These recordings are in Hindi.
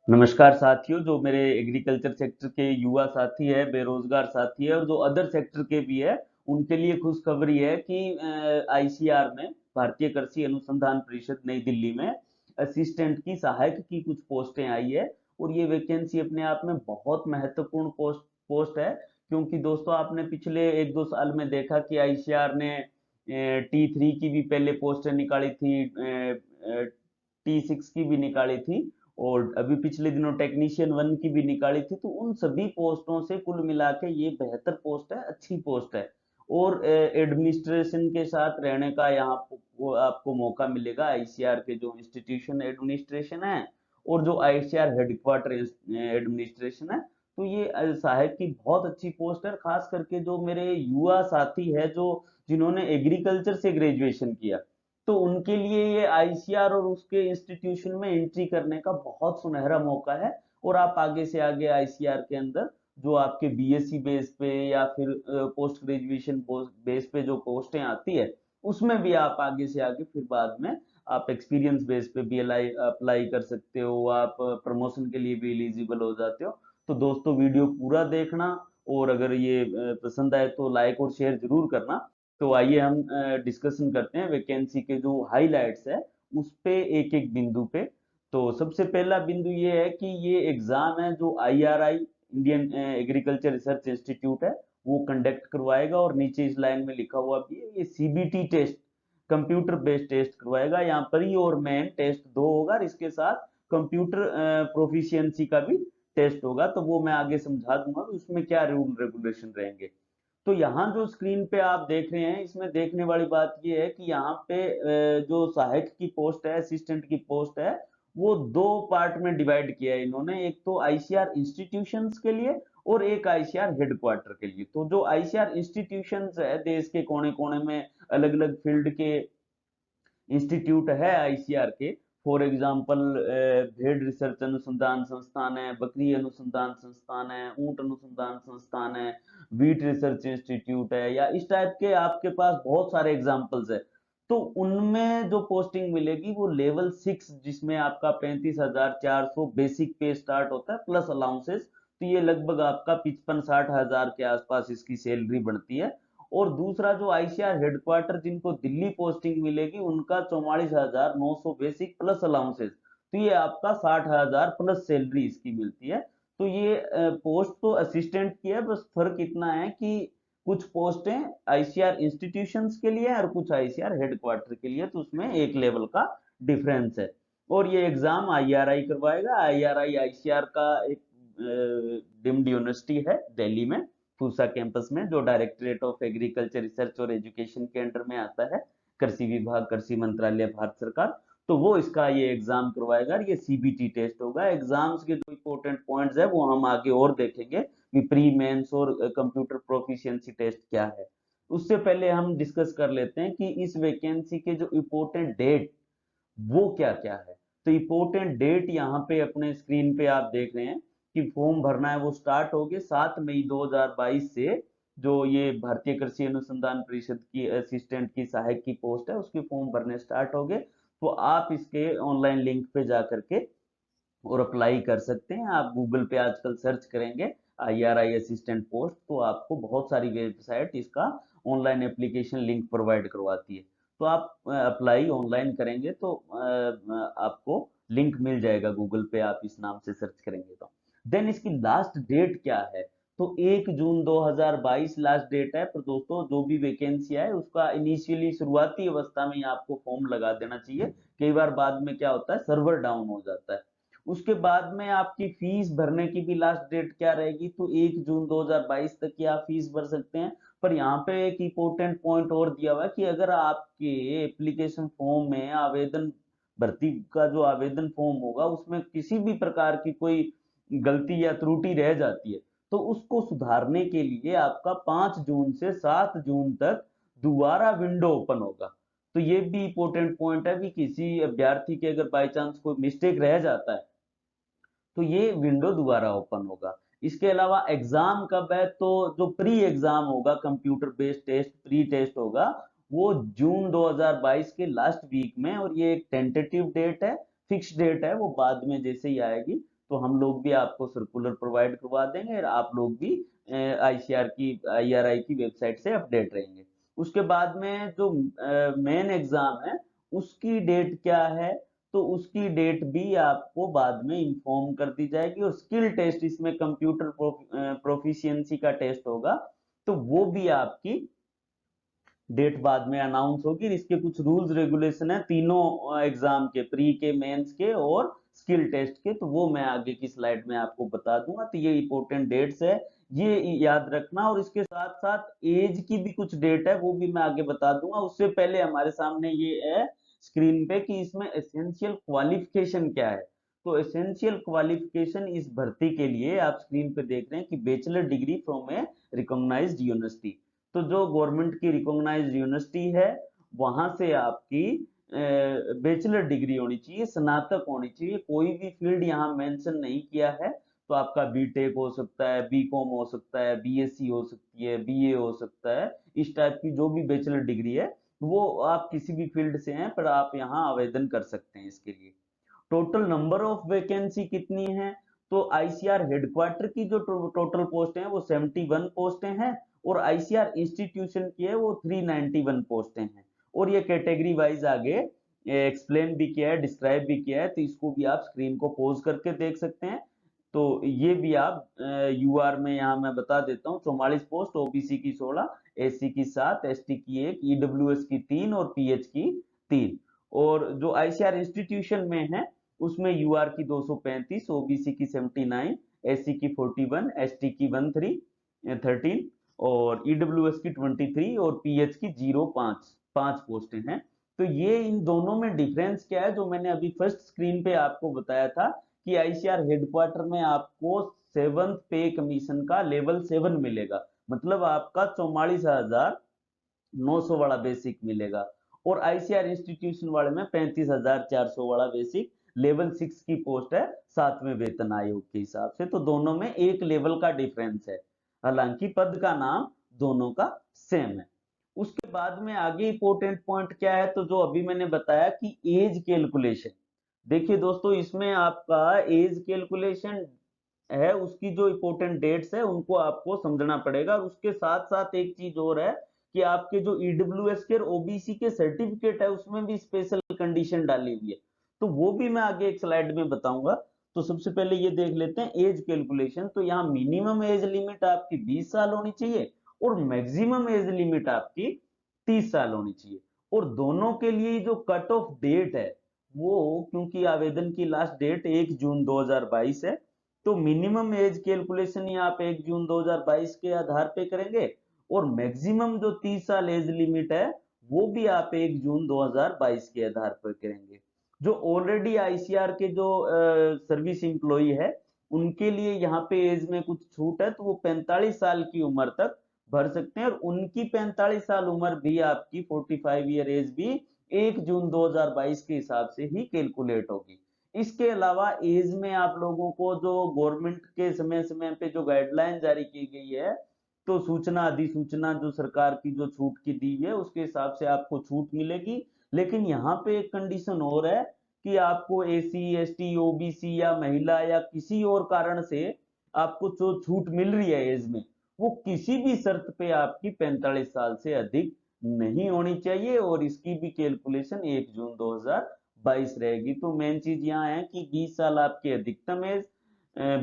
नमस्कार साथियों, जो मेरे एग्रीकल्चर सेक्टर के युवा साथी है, बेरोजगार साथी है और जो अदर सेक्टर के भी है, उनके लिए खुशखबरी है कि आईसीआर में, भारतीय कृषि अनुसंधान परिषद नई दिल्ली में असिस्टेंट की, सहायक की कुछ पोस्टें आई है। और ये वैकेंसी अपने आप में बहुत महत्वपूर्ण पोस्ट है, क्योंकि दोस्तों आपने पिछले 1-2 साल में देखा कि आईसीआर ने T3 की भी पहले पोस्टें निकाली थी, T6 की भी निकाली थी, और अभी पिछले दिनों टेक्नीशियन 1 की भी निकाली थी। तो उन सभी पोस्टों से कुल मिला के ये बेहतर पोस्ट है, अच्छी पोस्ट है। और एडमिनिस्ट्रेशन के साथ रहने का यहाँ वो आपको मौका मिलेगा। आईसीआर के जो इंस्टीट्यूशन एडमिनिस्ट्रेशन है और जो आईसीआर हेडक्वार्टर एडमिनिस्ट्रेशन है, तो ये सहायक की बहुत अच्छी पोस्ट है। खास करके जो मेरे युवा साथी है, जो जिन्होंने एग्रीकल्चर से ग्रेजुएशन किया, तो उनके लिए ये आईसीआर और उसके इंस्टीट्यूशन में एंट्री करने का बहुत सुनहरा मौका है। और आप आगे से आगे आईसीआर के अंदर जो आपके बीएससी बेस पे या फिर पोस्ट ग्रेजुएशन बेस पे जो पोस्टें आती है, उसमें भी आप आगे से आगे फिर बाद में आप एक्सपीरियंस बेस पे भी अप्लाई कर सकते हो, आप प्रमोशन के लिए भी एलिजिबल हो जाते हो। तो दोस्तों वीडियो पूरा देखना, और अगर ये पसंद आए तो लाइक और शेयर जरूर करना। तो आइए हम डिस्कशन करते हैं वैकेंसी के जो हाइलाइट्स है, उस पे एक एक बिंदु पे। तो सबसे पहला बिंदु ये है कि ये एग्जाम है जो IRI, Indian agriculture research institute है, वो कंडक्ट करवाएगा। और नीचे इस लाइन में लिखा हुआ भी है, ये CBT test, computer based test करवाएगा। यहाँ प्री और मेन टेस्ट दो होगा, और इसके साथ कंप्यूटर प्रोफिशिएंसी का भी टेस्ट होगा। तो वो मैं आगे समझा दूंगा कि उसमें क्या रूल रेगुलेशन रहेंगे। तो यहाँ जो स्क्रीन पे आप देख रहे हैं, इसमें देखने वाली बात ये है कि यहाँ पे जो सहायक की पोस्ट है, असिस्टेंट की पोस्ट है, वो दो पार्ट में डिवाइड किया है इन्होंने। एक तो आईसीआर इंस्टीट्यूशंस के लिए और एक आईसीआर हेडक्वार्टर के लिए। तो जो आईसीआर इंस्टीट्यूशंस है, देश के कोने कोने में अलग अलग फील्ड के इंस्टीट्यूट है आईसीआर के। फॉर एग्जाम्पल भेड़ रिसर्च अनुसंधान संस्थान है, बकरी अनुसंधान संस्थान है, ऊंट अनुसंधान संस्थान है, वीट रिसर्च इंस्टीट्यूट है, या इस टाइप के आपके पास बहुत सारे एग्जाम्पल्स है। तो उनमें जो पोस्टिंग मिलेगी वो लेवल 6, जिसमें आपका 35,400 बेसिक पे स्टार्ट होता है, प्लस अलाउंसेस। तो ये लगभग आपका 55-60 हजार के आसपास इसकी सैलरी बढ़ती है। और दूसरा जो आईसीआर हेडक्वार्टर जिनको दिल्ली पोस्टिंग मिलेगी, उनका 44,900 बेसिक प्लस अलाउंसेस। तो ये आपका 60,000 प्लस सैलरी इसकी मिलती है। तो ये पोस्ट तो असिस्टेंट की है, बस फर्क इतना है कि कुछ पोस्टें आईसीआर इंस्टीट्यूशंस के लिए है और कुछ आईसीआर हेडक्वार्टर के लिए, तो उसमें एक लेवल का डिफरेंस है। और ये एग्जाम आईआरआई करवाएगा। आईआरआई आईसीआर का एक डिम्ड यूनिवर्सिटी है दिल्ली में, पूसा कैंपस में, जो डायरेक्टरेट ऑफ एग्रीकल्चर रिसर्च और एजुकेशन के अंडर में आता है, कृषि विभाग, कृषि मंत्रालय, भारत सरकार। तो वो इसका ये एग्जाम करवाएगा, और ये सीबीटी टेस्ट होगा। एग्जाम्स के जो इंपॉर्टेंट पॉइंट्स है वो हम आगे और देखेंगे कि प्री मेंस और कंप्यूटर प्रोफिशिएंसी टेस्ट क्या है। उससे पहले हम डिस्कस कर लेते हैं कि इस वैकेंसी के जो इंपॉर्टेंट डेट, वो क्या क्या है। तो इंपॉर्टेंट डेट यहाँ पे अपने स्क्रीन पे आप देख रहे हैं कि फॉर्म भरना है वो स्टार्ट हो गए 7 मई 2022 से। जो ये भारतीय कृषि अनुसंधान परिषद की असिस्टेंट की, सहायक की पोस्ट है, उसके फॉर्म भरने स्टार्ट हो गए। तो आप इसके ऑनलाइन लिंक पे जा करके और अप्लाई कर सकते हैं। आप गूगल पे आजकल सर्च करेंगे आईआरआई असिस्टेंट पोस्ट, तो आपको बहुत सारी वेबसाइट इसका ऑनलाइन एप्लीकेशन लिंक प्रोवाइड करवाती है। तो आप अप्लाई ऑनलाइन करेंगे तो आपको लिंक मिल जाएगा गूगल पे, आप इस नाम से सर्च करेंगे तो। देन इसकी लास्ट डेट क्या है? तो 1 जून 2022 लास्ट डेट है। पर दोस्तों जो भी वैकेंसी है उसका इनिशियली शुरुआती अवस्था में ही आपको फॉर्म लगा देना चाहिए। कई बार बाद में क्या होता है, सर्वर डाउन हो जाता है। उसके बाद में आपकी फीस भरने की भी लास्ट डेट क्या रहेगी? तो 1 जून 2022 तक की आप फीस भर सकते हैं। पर यहाँ पे एक इम्पोर्टेंट पॉइंट और दिया हुआ है कि अगर आपके एप्लीकेशन फॉर्म में आवेदन, भर्ती का जो आवेदन फॉर्म होगा, उसमें किसी भी प्रकार की कोई गलती या त्रुटि रह जाती है, तो उसको सुधारने के लिए आपका 5 जून से 7 जून तक दोबारा विंडो ओपन होगा। तो ये भी इंपॉर्टेंट पॉइंट है कि किसी अभ्यर्थी के अगर बाई चांस कोई मिस्टेक रह जाता है, तो ये विंडो दोबारा ओपन होगा। इसके अलावा एग्जाम कब है? तो जो प्री एग्जाम होगा, computer based test, pre test होगा, वो जून 2022 के लास्ट वीक में। और ये एक टेंटेटिव डेट है, फिक्स डेट है, वो बाद में जैसे ही आएगी तो हम लोग भी आपको सर्कुलर प्रोवाइड करवा देंगे और आप लोग भी आईसीआर की आईआरआई की वेबसाइट से अपडेट रहेंगे। उसके बाद में जो मेन एग्जाम है उसकी डेट क्या है, तो उसकी डेट भी आपको बाद में इंफॉर्म कर दी जाएगी। और स्किल टेस्ट, इसमें कंप्यूटर प्रोफिशिएंसी का टेस्ट होगा, तो वो भी आपकी डेट बाद में अनाउंस होगी। इसके कुछ रूल्स रेगुलेशन है तीनों एग्जाम के, प्री के, मेंस के और स्किल टेस्ट के, तो वो मैं आगे की स्लाइड में आपको बता दूंगा। तो ये इंपॉर्टेंट डेट्स है, ये याद रखना। और इसके साथ साथ एज की भी कुछ डेट है, वो भी मैं आगे बता दूंगा। उससे पहले हमारे सामने ये है स्क्रीन पे कि इसमें एसेंशियल क्वालिफिकेशन क्या है। तो एसेंशियल क्वालिफिकेशन इस भर्ती के लिए आप स्क्रीन पे देख रहे हैं कि bachelor degree from a recognised university. तो जो गवर्नमेंट की रिकॉग्नाइज्ड यूनिवर्सिटी है वहां से आपकी बैचलर डिग्री होनी चाहिए, स्नातक होनी चाहिए। कोई भी फील्ड यहाँ मेंशन नहीं किया है, तो आपका बीटेक हो सकता है, बीकॉम हो सकता है, बीएससी हो सकती है, बीए हो सकता है। इस टाइप की जो भी बैचलर डिग्री है वो आप किसी भी फील्ड से हैं, पर आप यहाँ आवेदन कर सकते हैं इसके लिए। टोटल नंबर ऑफ वैकेंसी कितनी है, तो आईसीआर हेडक्वार्टर की जो टोटल पोस्ट है वो 71 पोस्टें हैं, और आईसीआर इंस्टीट्यूशन की है वो 391 पोस्टें हैं। और ये कैटेगरी वाइज आगे एक्सप्लेन भी किया है, डिस्क्राइब भी किया है, तो इसको भी आप स्क्रीन को पॉज करके देख सकते हैं। तो ये भी आप यूआर में यहाँ मैं बता देता हूँ, 44 पोस्ट, ओबीसी की 16, एससी की 7, एसटी की 1, ईडब्ल्यूएस की 3 और पीएच की 3। और जो आईसीआर इंस्टीट्यूशन में है उसमें यूआर की 235, ओबीसी की 79, एससी की 41, एसटी की 13 और ईडब्ल्यूएस की 23 और पीएच की 5 पोस्टें हैं। तो ये इन दोनों में डिफरेंस क्या है, जो मैंने अभी फर्स्ट स्क्रीन पे आपको बताया था कि आईसीआर हेडक्वार्टर में आपको 7th पे कमीशन का लेवल 7 मिलेगा, मतलब आपका 44,900 वाला बेसिक मिलेगा। और आईसीआर इंस्टीट्यूशन वाले में 35,400 वाला बेसिक लेवल 6 की पोस्ट है 7वें वेतन आयोग के हिसाब से। तो दोनों में एक लेवल का डिफरेंस है, हालांकि पद का नाम दोनों का सेम है। उसके बाद में आगे इंपॉर्टेंट पॉइंट क्या है, तो जो अभी मैंने बताया कि एज कैलकुलेशन। देखिए दोस्तों, इसमें आपका एज कैलकुलेशन है, उसकी जो इंपॉर्टेंट डेट्स है उनको आपको समझना पड़ेगा। और उसके साथ साथ एक चीज और है कि आपके जो ईडब्ल्यूएस के और ओबीसी के सर्टिफिकेट है उसमें भी स्पेशल कंडीशन डाली हुई है, तो वो भी मैं आगे एक स्लाइड में बताऊंगा। तो सबसे पहले ये देख लेते हैं एज कैलकुलेशन। तो यहाँ मिनिमम एज लिमिट आपकी 20 साल होनी चाहिए और मैक्सिमम एज लिमिट आपकी 30 साल होनी चाहिए। और दोनों के लिए जो कट ऑफ डेट है वो, क्योंकि आवेदन की लास्ट डेट 1 जून 2022 है, तो मिनिमम एज कैलकुलेशन ही आप 1 जून 2022 के आधार पे करेंगे। और मैक्सिमम जो 30 साल एज लिमिट है वो भी आप 1 जून 2022 के आधार पर करेंगे। जो ऑलरेडी आईसीआर के जो सर्विस इंप्लॉई है उनके लिए यहाँ पे एज में कुछ छूट है, तो वो 45 साल की उम्र तक भर सकते हैं। और उनकी 45 साल उम्र भी आपकी 45 ईयर एज भी 1 जून 2022 के हिसाब से ही कैलकुलेट होगी। इसके अलावा एज में आप लोगों को जो गवर्नमेंट के समय समय पे जो गाइडलाइन जारी की गई है, तो सूचना अधिसूचना जो सरकार की जो छूट की दी है उसके हिसाब से आपको छूट मिलेगी। लेकिन यहाँ पे एक कंडीशन और है कि आपको एसी एसटी ओबीसी या महिला या किसी और कारण से आपको जो छूट मिल रही है एज में, वो किसी भी शर्त पे आपकी 45 साल से अधिक नहीं होनी चाहिए। और इसकी भी कैलकुलेशन 1 जून 2022 रहेगी। तो मेन चीज यहाँ है कि 20 साल आपकी अधिकतम एज,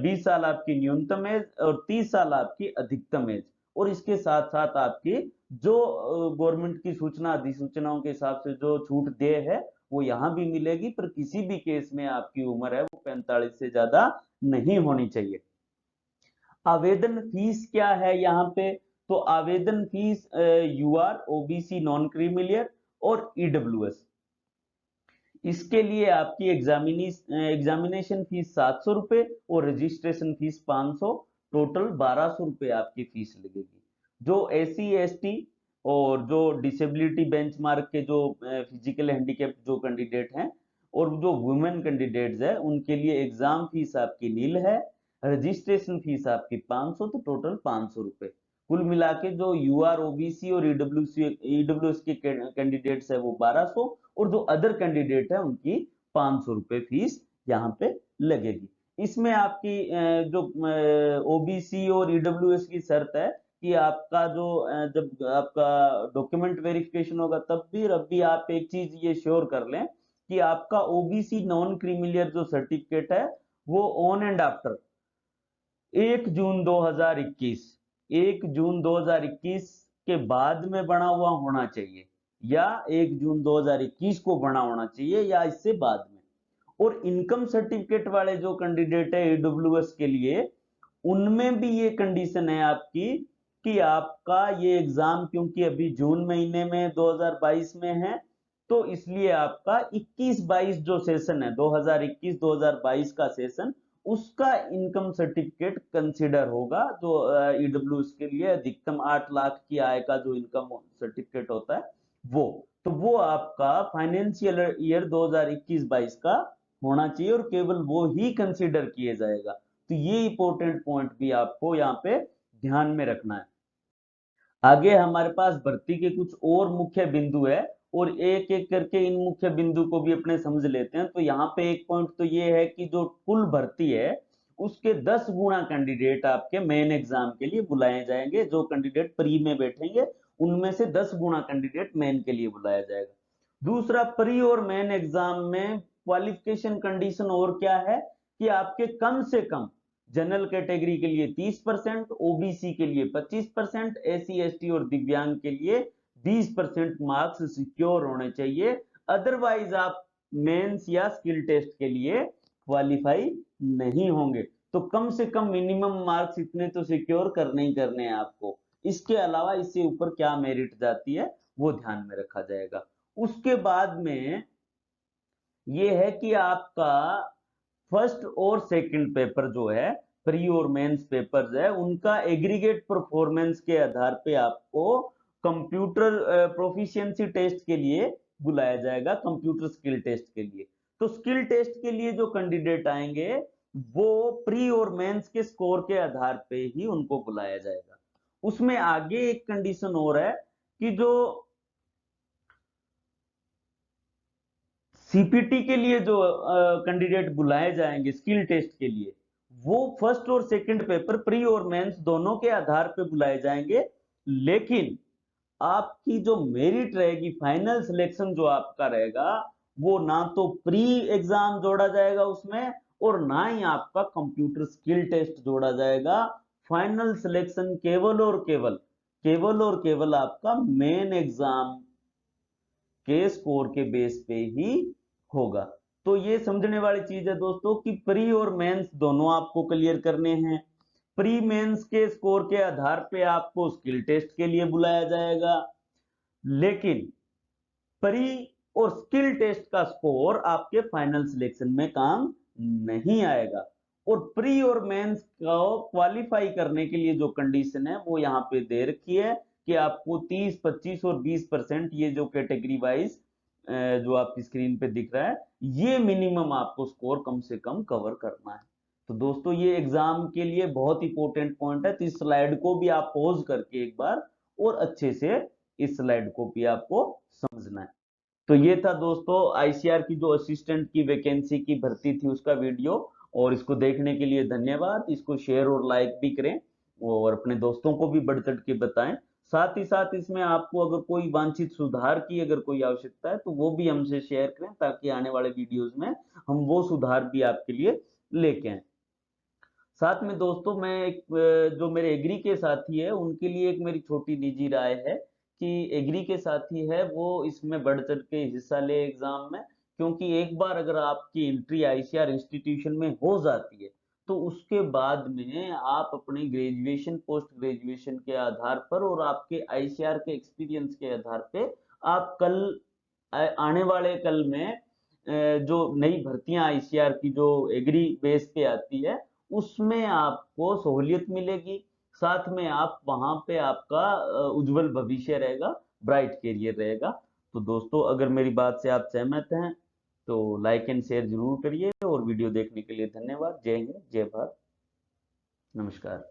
20 साल आपकी न्यूनतम एज और 30 साल आपकी अधिकतम एज। और इसके साथ साथ आपकी जो गवर्नमेंट की सूचना अधिसूचनाओं के हिसाब से जो छूट दे है वो यहाँ भी मिलेगी, पर किसी भी केस में आपकी उम्र है वो 45 से ज्यादा नहीं होनी चाहिए। आवेदन फीस क्या है यहाँ पे, तो आवेदन fees UR OBC non creamy layer और ईडब्ल्यूएस, इसके लिए आपकी एग्जामिनेशन फीस 700 रुपए और रजिस्ट्रेशन फीस 500, टोटल 1200 रुपए आपकी फीस लगेगी। जो एससी एसटी और जो डिसेबिलिटी बेंचमार्क के जो फिजिकल हैंडीकैप जो कैंडिडेट हैं और जो वुमेन कैंडिडेट्स है उनके लिए एग्जाम फीस आपकी नील है, रजिस्ट्रेशन फीस आपकी 500, तो टोटल 500 रुपए। कुल मिला के जो यूआर ओबीसी और ईडब्ल्यूएस के कैंडिडेट्स है वो 1200, और जो अदर कैंडिडेट है उनकी 500 रुपए फीस यहाँ पे लगेगी। इसमें आपकी जो ओबीसी और ईडब्ल्यूएस की शर्त है कि आपका जो जब आपका डॉक्यूमेंट वेरिफिकेशन होगा तब भी अभी आप एक चीज ये श्योर कर लें कि आपका ओबीसी नॉन क्रीमिलियर जो सर्टिफिकेट है वो ऑन एंड आफ्टर 1 जून 2021 1 जून 2021 के बाद में बना हुआ होना चाहिए, या 1 जून 2021 को बना होना चाहिए, या इससे बाद में। और इनकम सर्टिफिकेट वाले जो कैंडिडेट है ईडब्ल्यूएस के लिए, उनमें भी ये कंडीशन है आपकी कि आपका ये एग्जाम, क्योंकि अभी जून महीने में 2022 में है, तो इसलिए आपका 21-22 जो सेशन है 2021-2022 का सेशन, उसका इनकम सर्टिफिकेट कंसिडर होगा। जो ईडब्ल्यूएस के लिए अधिकतम 8 लाख की आय का जो इनकम सर्टिफिकेट होता है वो, तो वो आपका फाइनेंशियल ईयर 2021-22 का होना चाहिए और केवल वो ही कंसिडर किए जाएगा। तो ये इंपॉर्टेंट पॉइंट भी आपको यहाँ पे ध्यान में रखना है। आगे हमारे पास भर्ती के कुछ और मुख्य बिंदु है और एक एक करके इन मुख्य बिंदु को भी अपने समझ लेते हैं। तो यहाँ पे एक पॉइंट तो ये है कि जो कुल भर्ती है उसके 10 गुना कैंडिडेट आपके मेन एग्जाम के लिए बुलाए जाएंगे। जो कैंडिडेट प्री में बैठेंगे उनमें से 10 गुना कैंडिडेट मेन के लिए बुलाया जाएगा। दूसरा, प्री और मेन एग्जाम में क्वालिफिकेशन कंडीशन और क्या है कि आपके कम से कम जनरल कैटेगरी के लिए 30%, ओबीसी के लिए 25%, एससी एसटी और दिव्यांग के लिए 20% मार्क्स सिक्योर होने चाहिए। अदरवाइज आप मेंस या स्किल टेस्ट के लिए क्वालिफाई नहीं होंगे। तो कम से कम मिनिमम मार्क्स इतने तो सिक्योर करने ही करने हैं आपको। इसके अलावा इससे ऊपर क्या मेरिट जाती है वो ध्यान में रखा जाएगा। उसके बाद में ये है कि आपका फर्स्ट और सेकंड पेपर जो है, प्री और मेंस पेपर्स है, उनका एग्रीगेट परफॉर्मेंस के आधार पे आपको कंप्यूटर प्रोफिशिएंसी टेस्ट के लिए बुलाया जाएगा, कंप्यूटर स्किल टेस्ट के लिए। तो स्किल टेस्ट के लिए जो कैंडिडेट आएंगे वो प्री और मेंस के स्कोर के आधार पे ही उनको बुलाया जाएगा। उसमें आगे एक कंडीशन और है कि जो सीपीटी के लिए जो कैंडिडेट बुलाए जाएंगे स्किल टेस्ट के लिए, वो फर्स्ट और सेकंड पेपर प्री और मेंस दोनों के आधार पे बुलाए जाएंगे। लेकिन आपकी जो मेरिट रहेगी, फाइनल सिलेक्शन जो आपका रहेगा, वो ना तो प्री एग्जाम जोड़ा जाएगा उसमें और ना ही आपका कंप्यूटर स्किल टेस्ट जोड़ा जाएगा। फाइनल सिलेक्शन केवल और केवल आपका मेन एग्जाम के स्कोर के बेस पे ही होगा। तो ये समझने वाली चीज है दोस्तों कि प्री और मेंस दोनों आपको क्लियर करने हैं। प्री मेंस के स्कोर के आधार पे आपको स्किल टेस्ट के लिए बुलाया जाएगा, लेकिन प्री और स्किल टेस्ट का स्कोर आपके फाइनल सिलेक्शन में काम नहीं आएगा। और प्री और मेंस को क्वालिफाई करने के लिए जो कंडीशन है वो यहाँ पे दे रखी है कि आपको 30, 25 और 20% ये जो कैटेगरी वाइज जो आपकी स्क्रीन पे दिख रहा है, ये मिनिमम आपको स्कोर कम से कम कवर करना है। तो दोस्तों ये एग्जाम के लिए बहुत इंपॉर्टेंट पॉइंट है। तो इस स्लाइड को भी आप पॉज करके एक बार और अच्छे से इस स्लाइड को भी आपको समझना है। तो ये था दोस्तों आईसीआर की जो असिस्टेंट की वैकेंसी की भर्ती थी उसका वीडियो, और इसको देखने के लिए धन्यवाद। इसको शेयर और लाइक भी करें और अपने दोस्तों को भी बढ़ चढ़ के बताएं। साथ ही साथ इसमें आपको अगर कोई वांछित सुधार की अगर कोई आवश्यकता है तो वो भी हमसे शेयर करें, ताकि आने वाले वीडियोस में हम वो सुधार भी आपके लिए लेके आए। साथ में दोस्तों मैं एक जो मेरे एग्री के साथी है उनके लिए एक मेरी छोटी निजी राय है कि एग्री के साथी है वो इसमें बढ़ चढ़ के हिस्सा ले एग्जाम में, क्योंकि एक बार अगर आपकी एंट्री आईसीआर इंस्टीट्यूशन में हो जाती है तो उसके बाद में आप अपने ग्रेजुएशन पोस्ट ग्रेजुएशन के आधार पर और आपके आईसीआर के एक्सपीरियंस के आधार पे आप कल आने वाले कल में जो नई भर्तियां आईसीआर की जो एग्री बेस पे आती है उसमें आपको सहूलियत मिलेगी। साथ में आप वहां पे आपका उज्जवल भविष्य रहेगा, ब्राइट करियर रहेगा। तो दोस्तों अगर मेरी बात से आप सहमत हैं तो लाइक एंड शेयर जरूर करिए, और वीडियो देखने के लिए धन्यवाद। जय हिंद, जय भारत, नमस्कार।